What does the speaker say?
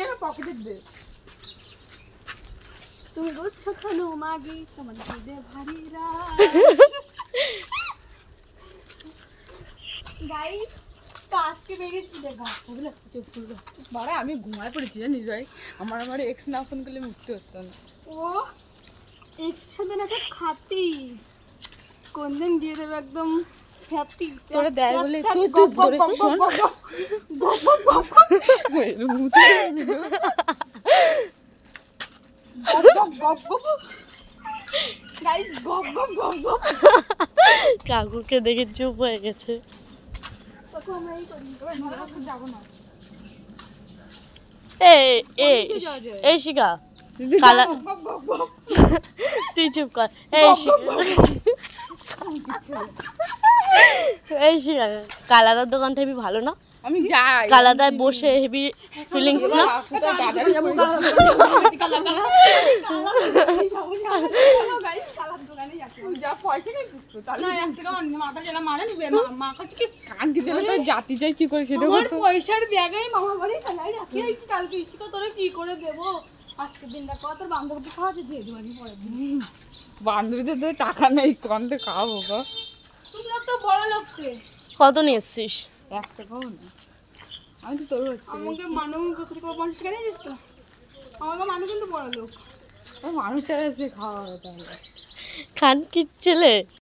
না পকেটে দে তুমি গুচ্ছ খানো মাগি তোমার দে ভারী রাত গাইস আজকে বেরিয়েছি দেখা ওগুলো চুপ ফুল বারে আমি ঘুমায় পড়েছি জানিস ভাই আমার এক্স না ফোন করলে মুক্তি হতো না ও ইচ্ছা দেন একটা খাতি কোনদিন দিয়ে দেবে একদম খাতি তোরে দেয় বলে তুই তুই ধরে শোন গপ গপ গপ গপ গপ গাইস গপ গপ গপ গপ কাকুকে দেখে চুপ হয়ে গেছে তখন আমরা এই করি আমরা যাব না এই শিখা কালা তুই চুপ কর এই শিখা কালাদার দোকানটা হেবি ভালো না আমি যাই কালাদায় বসে হেবি ফিলিংস না বাজারে যাব কালা কালা গাইস কালার দোকানে যাচ্ছি যা পয়সা নেই তো তাহলে না 1 টাকা মাথা জেলা মারে নিবে মা কাছে কি কান কি জেলা তো জাতি চাই কি করে সেটা বল পয়সার ব্যাগে মামা বাড়ি ফেলাই রাখি আইছি কালকে ইস্তিটা তোরে কি করে দেব আজকে দিনটা কত বান্ধবীকে খাওয়াতে দিয়ে দিবানি পরে দিন বান্ধবীদের তো টাকা নেই কোনতে খাবো গো তুমি তো বড় লোককে কত নিয়েছিস 1 টাকাও না আমি তো তোর হচ্ছে আমাকে মানুষ কত টাকা 50 টাকা নিয়ে দিস আমাকে মানুষ কিন্তু বড় লোক মানুষ চাইছে খাওয়া তাহলে খান কি ছেলে